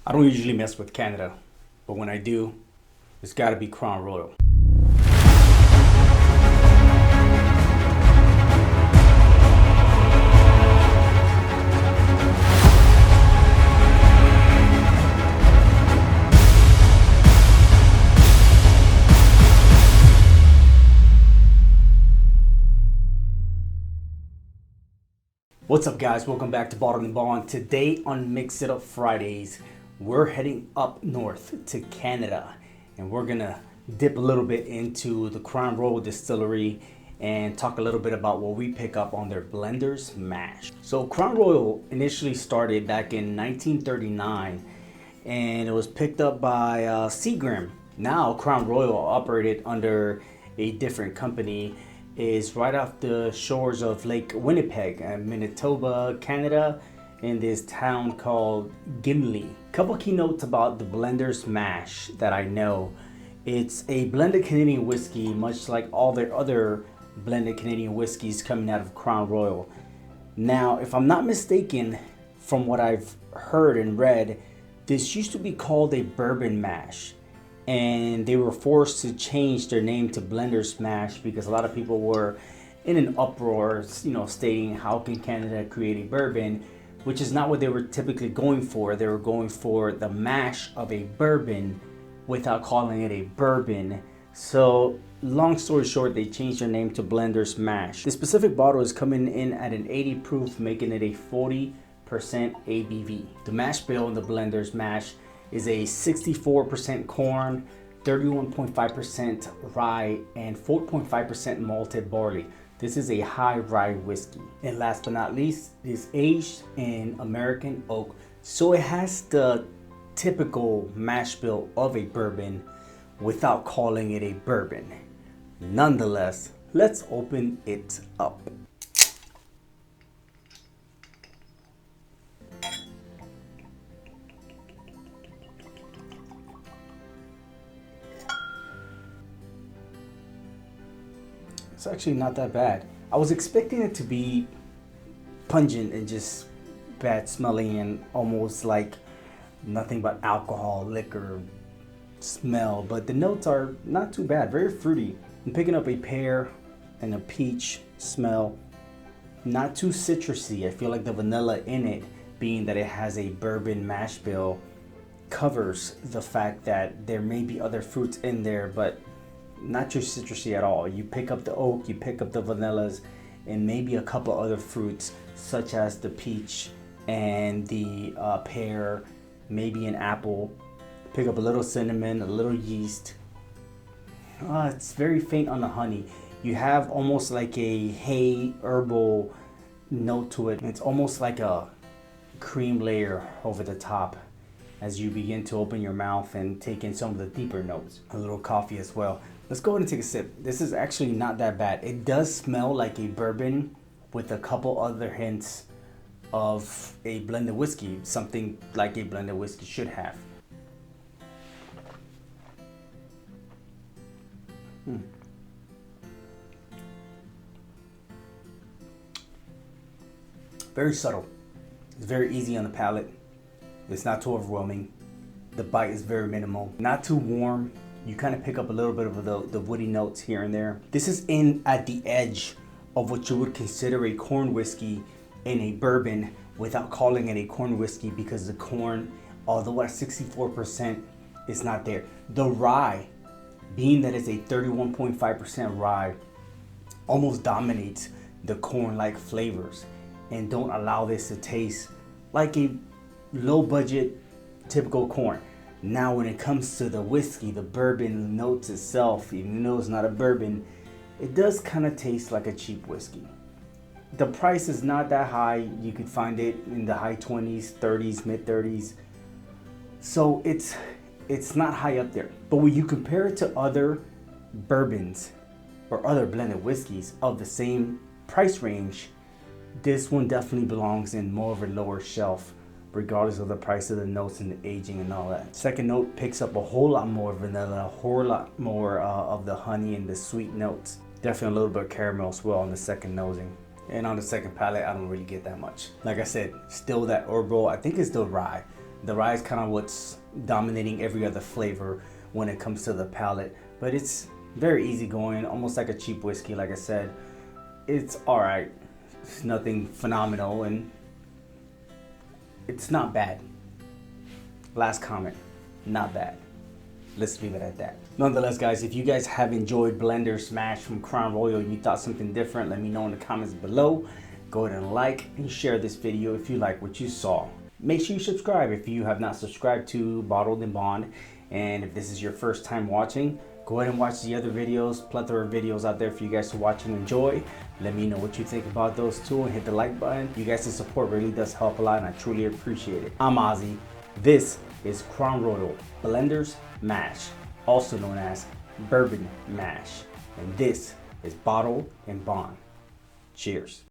I don't usually mess with Canada, but when I do, it's gotta be Crown Royal. What's up guys, welcome back to Bottle and Bond. Today on Mix It Up Fridays, we're heading up north to Canada and we're gonna dip a little bit into the Crown Royal distillery and talk a little bit about what we pick up on their blenders mash. So Crown Royal initially started back in 1939 and it was picked up by Seagram. Now Crown Royal, operated under a different company, is right off the shores of Lake Winnipeg, Manitoba, Canada, in this town called Gimli. Couple key notes about the blender's mash that I know. It's a blended Canadian whiskey, much like all their other blended Canadian whiskeys coming out of Crown Royal. Now, if I'm not mistaken, from what I've heard and read, this used to be called a bourbon mash. And they were forced to change their name to Blender's Mash because a lot of people were in an uproar, stating how can Canada create a bourbon, which is not what they were typically going for. They were going for the mash of a bourbon without calling it a bourbon. So long story short, they changed their name to Blender's Mash. This specific bottle is coming in at an 80 proof, making it a 40% ABV. The mash bill in the Blender's Mash is a 64% corn, 31.5% rye, and 4.5% malted barley. This is a high rye whiskey. And last but not least, it is aged in American oak. So it has the typical mash bill of a bourbon without calling it a bourbon. Nonetheless, let's open it up. It's actually not that bad. I was expecting it to be pungent and just bad smelling and almost like nothing but alcohol, liquor smell, but the notes are not too bad, very fruity. I'm picking up a pear and a peach smell, not too citrusy. I feel like the vanilla in it, being that it has a bourbon mash bill, covers the fact that there may be other fruits in there, but not too citrusy at all. You pick up the oak, you pick up the vanillas, and maybe a couple other fruits such as the peach and the pear, maybe an apple. Pick up a little cinnamon, a little yeast. It's very faint on the honey. You have almost like a hay herbal note to it. It's almost like a cream layer over the top as you begin to open your mouth and take in some of the deeper notes. A little coffee as well. Let's go ahead and take a sip. This is actually not that bad. It does smell like a bourbon with a couple other hints of a blended whiskey, something like a blended whiskey should have. Very subtle. It's very easy on the palate. It's not too overwhelming. The bite is very minimal. Not too warm. You kind of pick up a little bit of the woody notes here and there. This is in at the edge of what you would consider a corn whiskey in a bourbon without calling it a corn whiskey because the corn, although at 64%, is not there. The rye, being that it's a 31.5% rye, almost dominates the corn-like flavors and don't allow this to taste like a low-budget typical corn. Now when it comes to the whiskey, the bourbon notes itself, even though it's not a bourbon, it does kind of taste like a cheap whiskey. The price is not that high. You could find it in the high 20s, 30s, mid 30s. So it's not high up there. But when you compare it to other bourbons or other blended whiskeys of the same price range, this one definitely belongs in more of a lower shelf, regardless of the price of the notes and the aging and all that. Second note picks up a whole lot more vanilla, a whole lot more of the honey and the sweet notes. Definitely a little bit of caramel as well on the second nosing. And on the second palate, I don't really get that much. Like I said, still that herbal, I think it's the rye. The rye is kind of what's dominating every other flavor when it comes to the palate, but it's very easygoing, almost like a cheap whiskey. Like I said, it's all right. It's nothing phenomenal, and it's not bad. Last comment, not bad. Let's leave it at that. Nonetheless, guys, if you guys have enjoyed Blender Smash from Crown Royal and you thought something different, let me know in the comments below. Go ahead and like and share this video if you like what you saw. Make sure you subscribe if you have not subscribed to Bottled and Bond. And if this is your first time watching, go ahead and watch the other videos, plethora of videos out there for you guys to watch and enjoy. Let me know what you think about those too, and hit the like button. You guys' support really does help a lot, and I truly appreciate it. I'm Ozzy. This is Crown Royal Blenders Mash, also known as Bourbon Mash. And this is Bottled and Bond. Cheers.